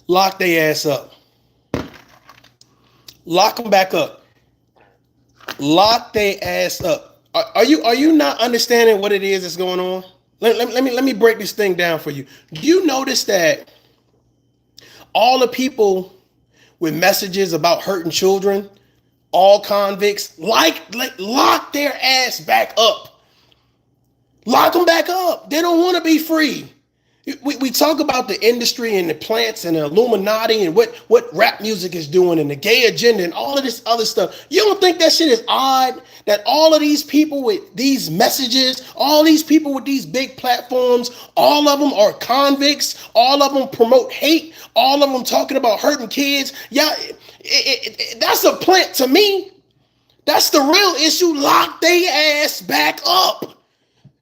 Lock their ass up. Lock them back up. Lock their ass up. Are you not understanding what it is that's going on? Let me break this thing down for you. Do you notice that all the people with messages about hurting children, all convicts, lock their ass back up. Lock them back up. They don't want to be free. We talk about the industry and the plants and the Illuminati and what rap music is doing and the gay agenda and all of this other stuff. You don't think that shit is odd that all of these people with these messages, all these people with these big platforms, all of them are convicts, all of them promote hate, all of them talking about hurting kids? Yeah, that's a plant to me. That's the real issue. Lock their ass back up.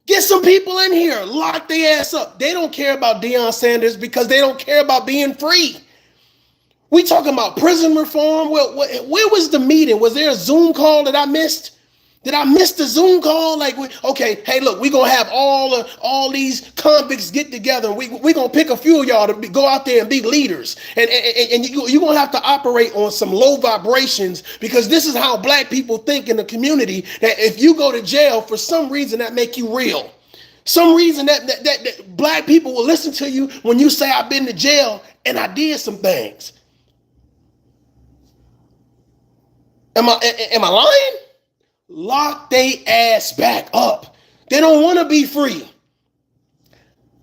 Get some people in here, lock their ass up. They don't care about Deion Sanders because they don't care about being free. We talking about prison reform. Where was the meeting? Was there a Zoom call that I missed? Did I miss the Zoom call? Okay, hey, look, we're going to have all these convicts get together. We're going to pick a few of y'all to go out there and be leaders. And you're going to have to operate on some low vibrations because this is how black people think in the community, that if you go to jail, for some reason that make you real. Some reason that black people will listen to you when you say, I've been to jail and I did some things. Am I lying? Lock they ass back up. They don't want to be free.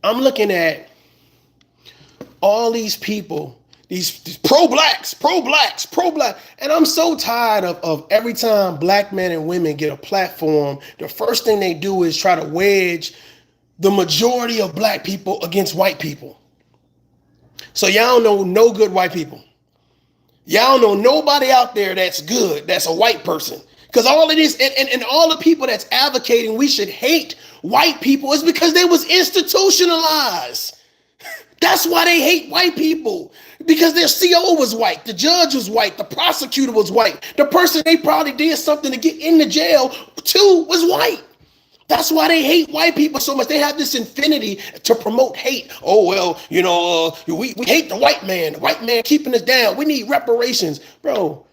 I'm looking at all these people, these pro-blacks, and I'm so tired of every time black men and women get a platform, the first thing they do is try to wedge the majority of black people against white people. So y'all don't know no good white people. Y'all don't know nobody out there that's good, that's a white person. Because all of this, and all the people that's advocating we should hate white people is because they was institutionalized. That's why they hate white people. Because their CO was white, the judge was white, the prosecutor was white, the person they probably did something to get into jail to was white. That's why they hate white people so much. They have this infinity to promote hate. Oh, well, we hate the white man keeping us down. We need reparations. Bro,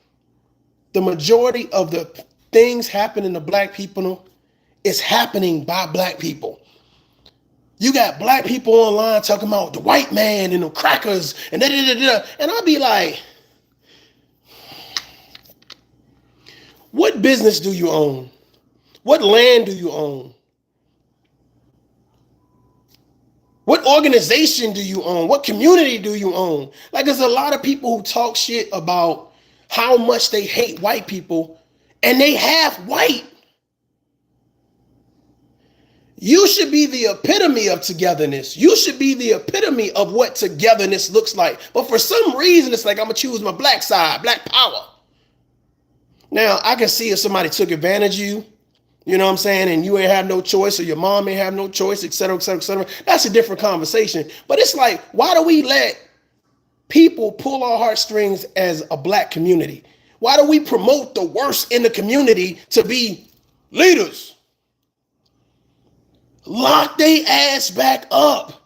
the majority of the things happening to black people is happening by black people. You got black people online talking about the white man and the crackers and da-da-da-da. And I'll be like, what business do you own? What land do you own? What organization do you own? What community do you own? Like, there's a lot of people who talk shit about how much they hate white people, and they half white. You should be the epitome of togetherness. You should be the epitome of what togetherness looks like. But for some reason, it's like, I'm going to choose my black side, black power. Now, I can see if somebody took advantage of you, you know what I'm saying, and you ain't have no choice, or your mom ain't have no choice, et cetera, et cetera, et cetera. That's a different conversation. But it's like, why do we let people pull our heartstrings as a black community? Why do we promote the worst in the community to be leaders? Lock they ass back up.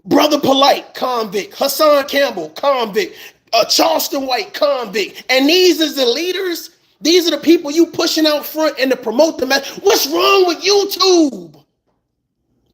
Brother Polite, convict. Hassan Campbell, convict. Charleston White, convict. And these is the leaders. These are the people you pushing out front and to promote them. What's wrong with YouTube?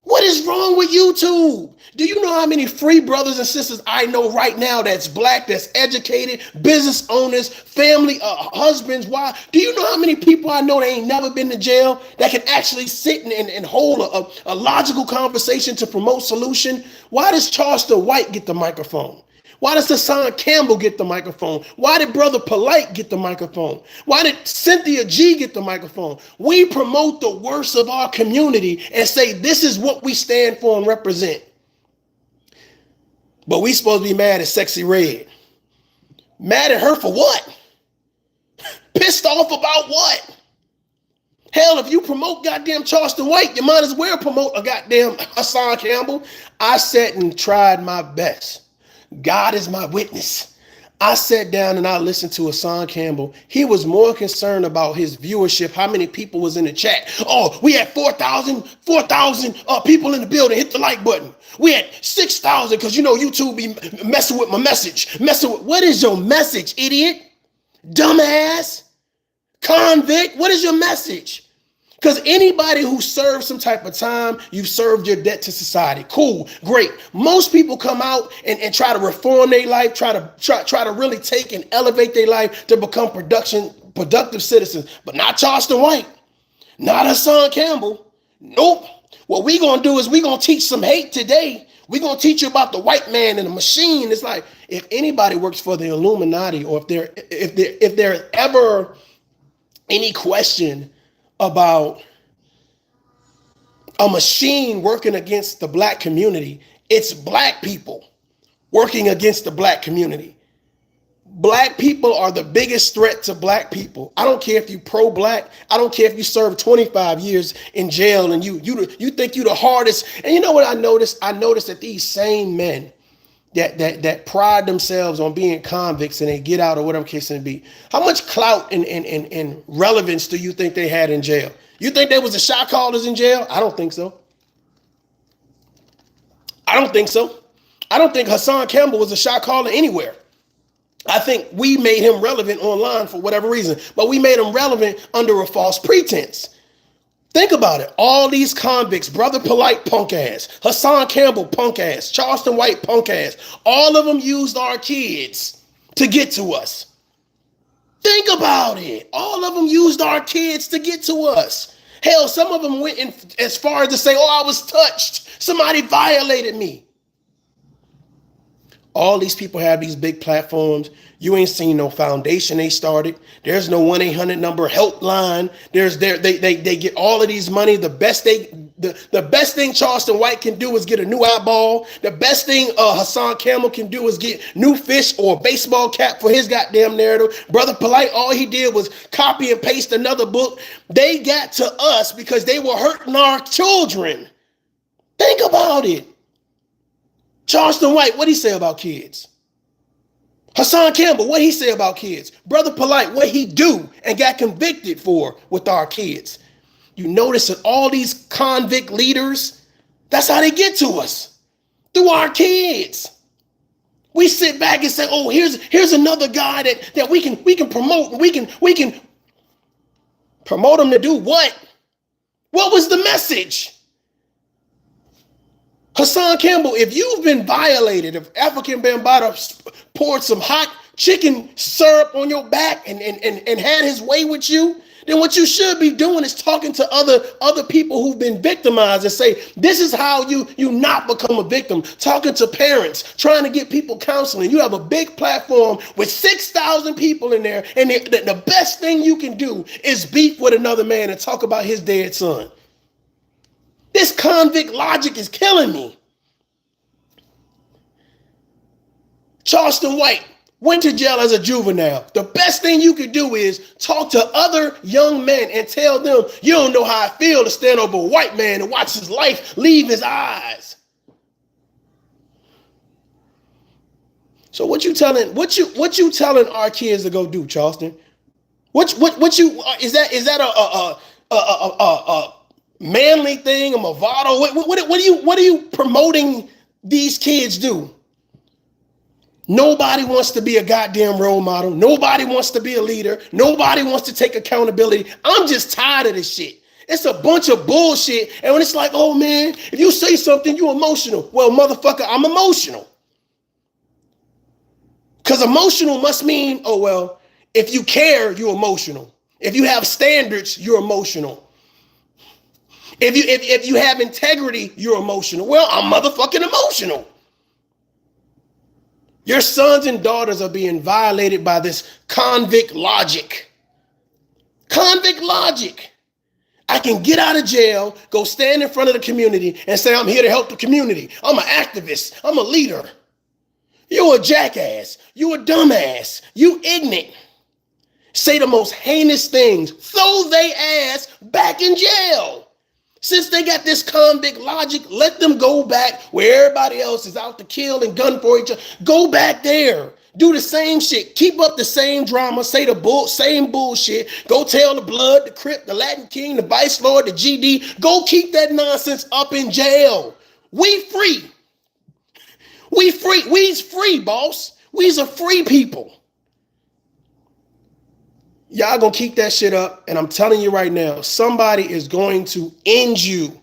What is wrong with YouTube? Do you know how many free brothers and sisters I know right now that's black, that's educated, business owners, family, husbands, wives? Do you know how many people I know that ain't never been to jail that can actually sit and hold a logical conversation to promote solution? Why does Charleston White get the microphone? Why does Hassan Campbell get the microphone? Why did Brother Polite get the microphone? Why did Cynthia G get the microphone? We promote the worst of our community and say this is what we stand for and represent. But we supposed to be mad at Sexy Red. Mad at her for what? Pissed off about what? Hell, if you promote goddamn Charleston White, you might as well promote a goddamn Hassan Campbell. I sat and tried my best. God is my witness. I sat down and I listened to Hassan Campbell. He was more concerned about his viewership, how many people was in the chat. Oh, we had 4,000 people in the building. Hit the like button. We had 6,000 because, you know, YouTube be messing with my message. What is your message, idiot? Dumbass? Convict? What is your message? Because anybody who serves some type of time, you've served your debt to society. Cool, great. Most people come out and try to reform their life, try to really take and elevate their life to become productive citizens. But not Charleston White, not Hassan Campbell. Nope. What we gonna do is we gonna teach some hate today. We're gonna teach you about the white man and the machine. It's like if anybody works for the Illuminati, or if there's ever any question about a machine working against the black community, it's black people working against the black community. Black people are the biggest threat to black people. I don't care if you pro-black. I don't care if you serve 25 years in jail and you think you the hardest. And you know what I noticed? I noticed that these same men that pride themselves on being convicts and they get out or whatever case it may be, how much clout and relevance do you think they had in jail? You think there was a shot callers in jail? I don't think so. I don't think so. I don't think Hassan Campbell was a shot caller anywhere. I think we made him relevant online for whatever reason, but we made him relevant under a false pretense. Think about it. All these convicts, Brother Polite punk ass, Hassan Campbell punk ass, Charleston White punk ass, all of them used our kids to get to us. Think about it. All of them used our kids to get to us. Hell, some of them went in as far as to say, oh, I was touched. Somebody violated me. All these people have these big platforms. You ain't seen no foundation they started. There's no 1-800 number helpline. They get all of these money. The best thing Charleston White can do is get a new eyeball. The best thing Hassan Campbell can do is get new fish or a baseball cap for his goddamn narrative. Brother Polite, all he did was copy and paste another book. They got to us because they were hurting our children. Think about it. Charleston White, what he say about kids? Hassan Campbell, what he say about kids? Brother Polite, what he do and got convicted for with our kids? You notice that all these convict leaders, that's how they get to us, through our kids. We sit back and say, oh, here's another guy that we can promote. We can promote him to do what? What was the message? Hassan Campbell, if you've been violated, if African Bambaataa poured some hot chicken syrup on your back and had his way with you, then what you should be doing is talking to other people who've been victimized and say, this is how you not become a victim. Talking to parents, trying to get people counseling. You have a big platform with 6,000 people in there, and the best thing you can do is beef with another man and talk about his dead son. This convict logic is killing me. Charleston White went to jail as a juvenile. The best thing you could do is talk to other young men and tell them, you don't know how I feel to stand over a white man and watch his life leave his eyes. So what you telling our kids to go do, Charleston? Is that a manly thing, a Movado? What are you promoting these kids do? Nobody wants to be a goddamn role model. Nobody wants to be a leader. Nobody wants to take accountability. I'm just tired of this shit. It's a bunch of bullshit. And when it's like, oh man, if you say something, you're emotional. Well, motherfucker, I'm emotional. Because emotional must mean, oh well, if you care, you're emotional. If you have standards, you're emotional. If you have integrity, you're emotional. Well, I'm motherfucking emotional. Your sons and daughters are being violated by this convict logic. Convict logic. I can get out of jail, go stand in front of the community and say, I'm here to help the community. I'm an activist. I'm a leader. You're a jackass. You a dumbass. You ignorant. Say the most heinous things. Throw they ass back in jail. Since they got this convict logic, let them go back where everybody else is out to kill and gun for each other. Go back there. Do the same shit. Keep up the same drama. Say the same bullshit. Go tell the Blood, the Crip, the Latin King, the Vice Lord, the GD. Go keep that nonsense up in jail. We free. We free. We's free, boss. We's a free people. Y'all gonna keep that shit up. And I'm telling you right now, somebody is going to end you.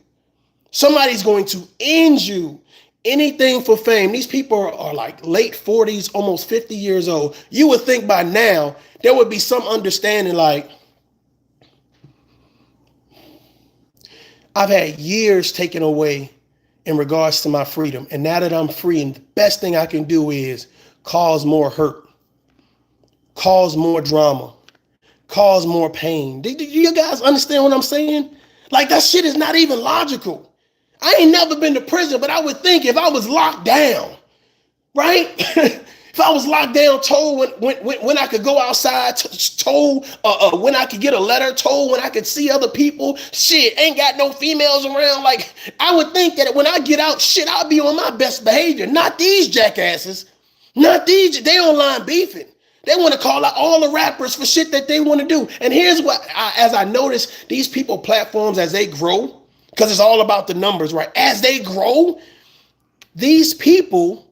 Somebody's going to end you. Anything for fame. These people are like late 40s, almost 50 years old. You would think by now there would be some understanding, like, I've had years taken away in regards to my freedom. And now that I'm free, and the best thing I can do is cause more hurt, cause more drama, cause more pain. Do you guys understand what I'm saying? Like, that shit is not even logical. I ain't never been to prison, but I would think if I was locked down, right? If I was locked down, told when I could go outside, told when I could get a letter, told when I could see other people, shit, ain't got no females around. Like, I would think that when I get out, shit, I'll be on my best behavior. Not these jackasses. Not these. They online beefing. They want to call out all the rappers for shit that they want to do. And here's what, as I notice these people platforms as they grow, because it's all about the numbers, right? As they grow, these people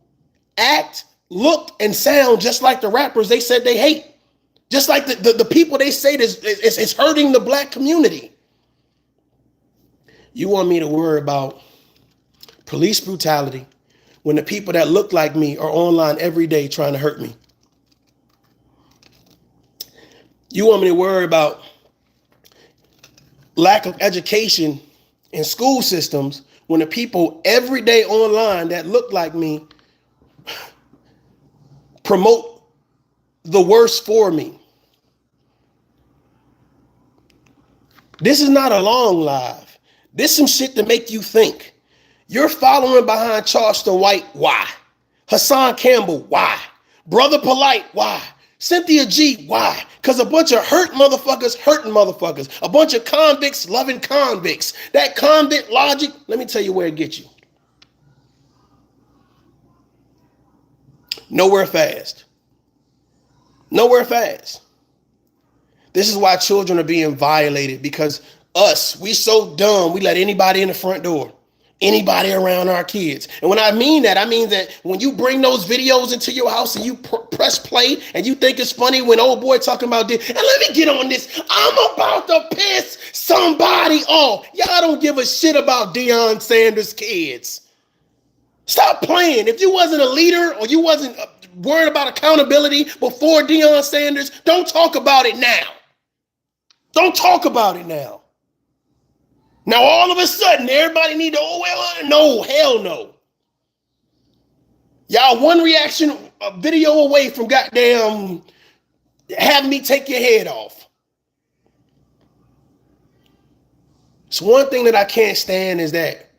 act, look, and sound just like the rappers they said they hate. Just like the people they say is hurting the black community. You want me to worry about police brutality when the people that look like me are online every day trying to hurt me? You want me to worry about lack of education in school systems when the people every day online that look like me promote the worst for me? This is not a long live. This is some shit to make you think. You're following behind Charleston White. Why? Hassan Campbell. Why? Brother Polite. Why? Cynthia G. Why? Because a bunch of hurt motherfuckers hurting motherfuckers. A bunch of convicts loving convicts. That convict logic, let me tell you where it gets you. Nowhere fast. Nowhere fast. This is why children are being violated, because we so dumb, we let anybody in the front door. Anybody around our kids. And when I mean that, I mean that when you bring those videos into your house and you press play and you think it's funny when old boy talking about this, and let me get on this, I'm about to piss somebody off. Y'all don't give a shit about Deion Sanders' kids. Stop playing. If you wasn't a leader or you wasn't worried about accountability before Deion Sanders, don't talk about it now. Don't talk about it now. Now, all of a sudden, everybody need to, no, hell no. Y'all one reaction video away from goddamn having me take your head off. So one thing that I can't stand is that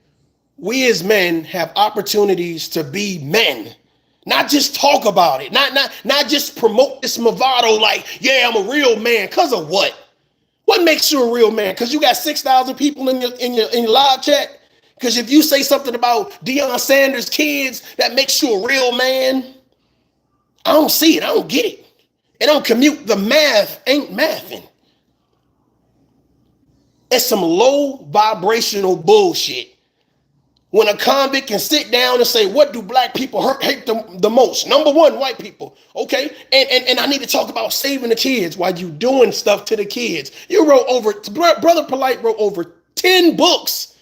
we as men have opportunities to be men. Not just talk about it. Not just promote this bravado like, yeah, I'm a real man. Because of what? What makes you a real man? Because you got 6,000 people in your live chat? Because if you say something about Deion Sanders' kids, that makes you a real man? I don't see it. I don't get it. It don't commute. The math ain't mathing. It's some low vibrational bullshit. When a convict can sit down and say, what do black people hate the most? Number one, white people. Okay. And I need to talk about saving the kids while you doing stuff to the kids. You wrote Brother Polite wrote over 10 books.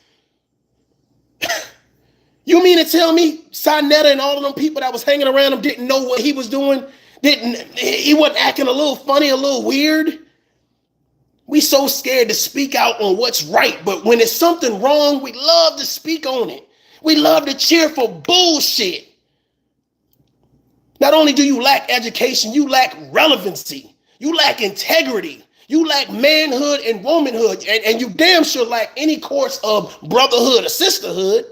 You mean to tell me Sinetta and all of them people that was hanging around him didn't know what he was doing? He wasn't acting a little funny, a little weird? We so scared to speak out on what's right, but when it's something wrong, we love to speak on it. We love to cheer for bullshit. Not only do you lack education, you lack relevancy. You lack integrity. You lack manhood and womanhood, and you damn sure lack any course of brotherhood or sisterhood.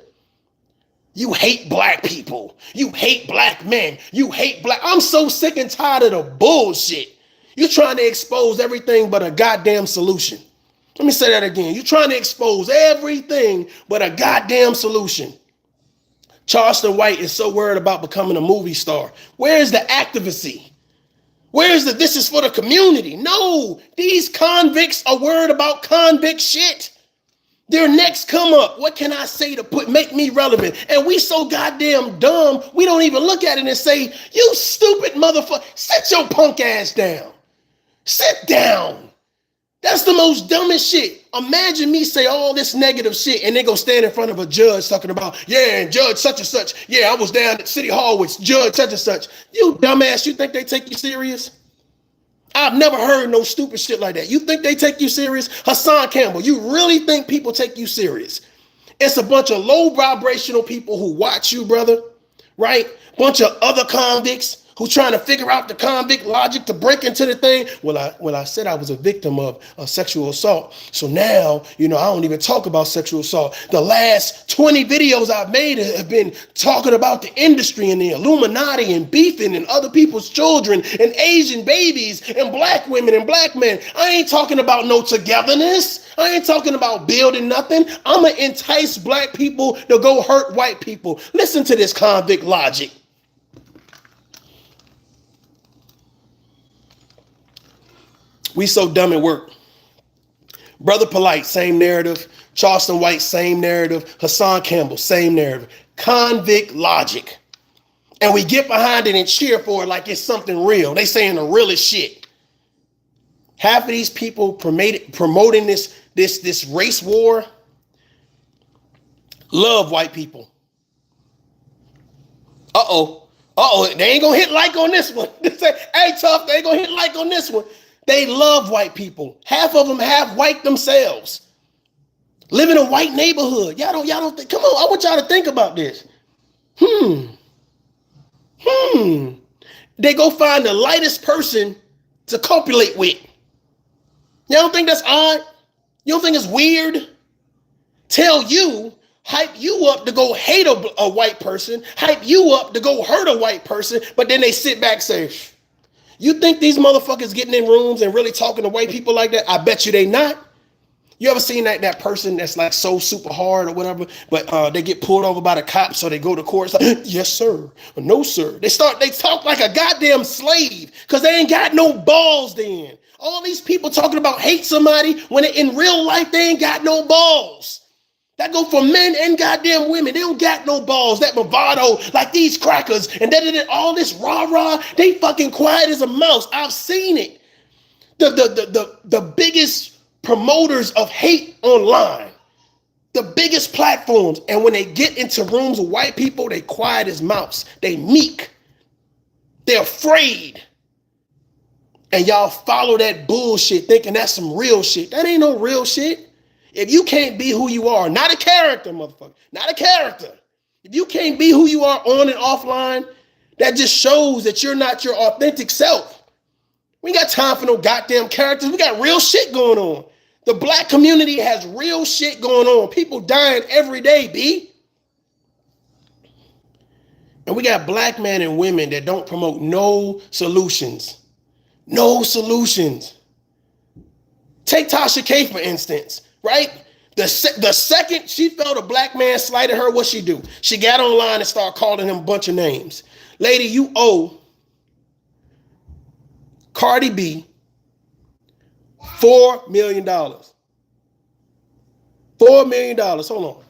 You hate black people. You hate black men. You hate I'm so sick and tired of the bullshit. You're trying to expose everything but a goddamn solution. Let me say that again. You're trying to expose everything but a goddamn solution. Charleston White is so worried about becoming a movie star. Where is the activism? Where is the this is for the community? No, these convicts are worried about convict shit. Their next come up. What can I say to make me relevant? And we so goddamn dumb, we don't even look at it and say, you stupid motherfucker, sit your punk ass down. Sit down. That's the most dumbest shit. Imagine me say all this negative shit and they go stand in front of a judge talking about, yeah, and Judge such and such. Yeah, I was down at City Hall with Judge such and such. You dumbass, you think they take you serious? I've never heard no stupid shit like that. You think they take you serious? Hassan Campbell, you really think people take you serious? It's a bunch of low vibrational people who watch you, brother, right? Bunch of other convicts who trying to figure out the convict logic to break into the thing. Well, I said I was a victim of sexual assault. So now, I don't even talk about sexual assault. The last 20 videos I've made have been talking about the industry and the Illuminati and beefing and other people's children and Asian babies and black women and black men. I ain't talking about no togetherness. I ain't talking about building nothing. I'm going to entice black people to go hurt white people. Listen to this convict logic. We so dumb at work. Brother Polite, same narrative. Charleston White, same narrative. Hassan Campbell, same narrative. Convict logic. And we get behind it and cheer for it like it's something real. They saying the realest shit. Half of these people promoting this race war love white people. They ain't gonna hit like on this one. They say, hey, tough, they ain't gonna hit like on this one. They love white people. Half of them have white themselves. Live in a white neighborhood. Y'all don't think, come on, I want y'all to think about this. They go find the lightest person to copulate with. Y'all don't think that's odd? You don't think it's weird? Hype you up to go hate a white person, hype you up to go hurt a white person, but then they sit back and say, you think these motherfuckers getting in rooms and really talking to white people like that? I bet you they not. You ever seen that person that's like so super hard or whatever, but they get pulled over by the cops, so they go to court. It's like, yes, sir. Or no, sir. They talk like a goddamn slave because they ain't got no balls then. All these people talking about hate somebody when in real life they ain't got no balls. That go for men and goddamn women. They don't got no balls. That bravado, like these crackers, and all this rah-rah, they fucking quiet as a mouse. I've seen it. The biggest promoters of hate online, the biggest platforms, and when they get into rooms with white people, they quiet as mouse. They meek. They're afraid. And y'all follow that bullshit thinking that's some real shit. That ain't no real shit. If you can't be who you are, not a character, motherfucker, not a character. If you can't be who you are on and offline, that just shows that you're not your authentic self. We ain't got time for no goddamn characters. We got real shit going on. The black community has real shit going on. People dying every day, B. And we got black men and women that don't promote no solutions. No solutions. Take Tasha K, for instance. Right? The second she felt a black man slighted her, what she do? She got online and started calling him a bunch of names. Lady, you owe Cardi B $4 million. $4 million. Hold on.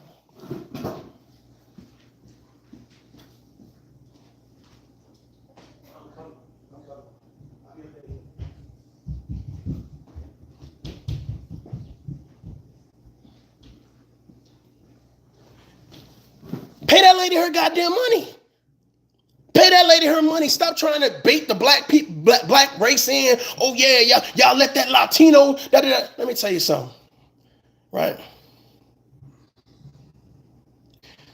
Pay that lady her goddamn money. Pay that lady her money. Stop trying to bait the black people, black race in. Oh yeah, y'all let that Latino. Let me tell you something, right?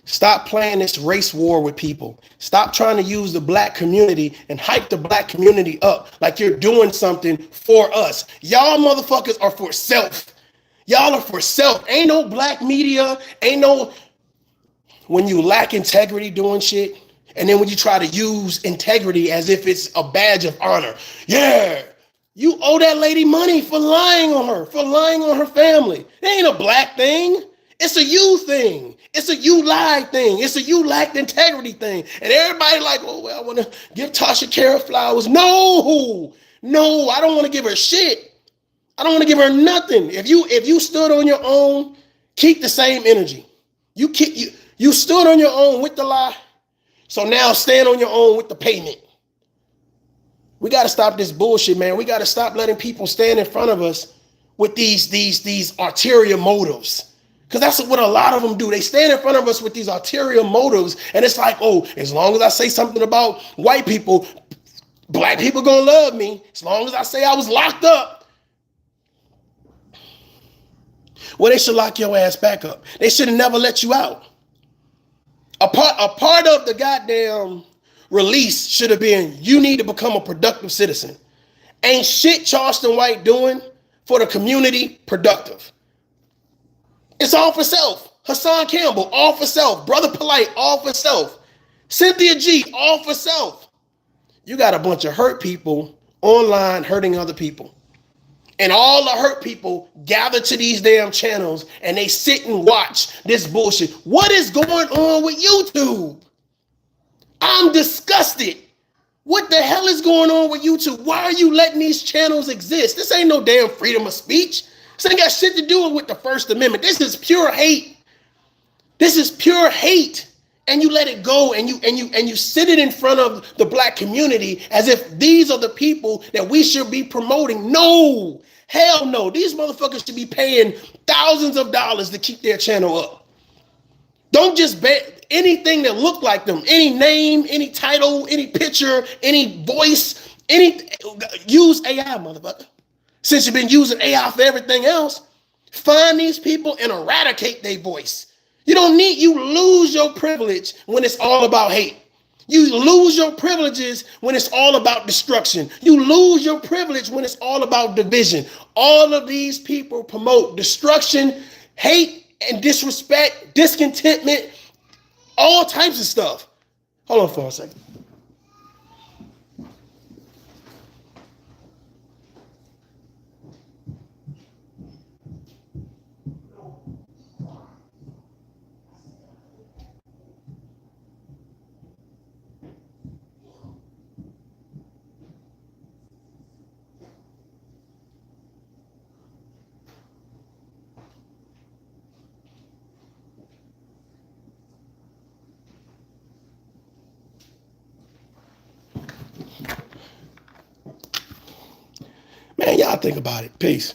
Stop playing this race war with people. Stop trying to use the black community and hype the black community up like you're doing something for us. Y'all motherfuckers are for self. Y'all are for self. Ain't no black media. Ain't no. When you lack integrity doing shit, and then when you try to use integrity as if it's a badge of honor, yeah, you owe that lady money for lying on her family. It ain't a black thing. It's a you thing. It's a you lied thing. It's a you lacked integrity thing. And everybody like, oh, well, I want to give Tasha Kara flowers. No, I don't want to give her shit. I don't want to give her nothing. If you stood on your own, keep the same energy. You stood on your own with the lie. So now stand on your own with the payment. We got to stop this bullshit, man. We got to stop letting people stand in front of us with these ulterior motives. Because that's what a lot of them do. They stand in front of us with these ulterior motives. And it's like, oh, as long as I say something about white people, black people gonna love me. As long as I say I was locked up. Well, they should lock your ass back up. They should have never let you out. A part of the goddamn release should have been, you need to become a productive citizen. Ain't shit Charleston White doing for the community productive. It's all for self. Hassan Campbell, all for self. Brother Polite, all for self. Cynthia G, all for self. You got a bunch of hurt people online hurting other people. And all the hurt people gather to these damn channels and they sit and watch this bullshit. What is going on with YouTube? I'm disgusted. What the hell is going on with YouTube? Why are you letting these channels exist? This ain't no damn freedom of speech. This ain't got shit to do with the First Amendment. This is pure hate. This is pure hate. And you let it go and you sit it in front of the black community as if these are the people that we should be promoting. No, hell no. These motherfuckers should be paying thousands of dollars to keep their channel up. Don't just bet anything that look like them, any name, any title, any picture, any voice, use AI, motherfucker. Since you've been using AI for everything else, find these people and eradicate their voice. You lose your privilege when it's all about hate. You lose your privileges when it's all about destruction. You lose your privilege when it's all about division. All of these people promote destruction, hate, and disrespect, discontentment, all types of stuff. Hold on for a second. Man, y'all think about it. Peace.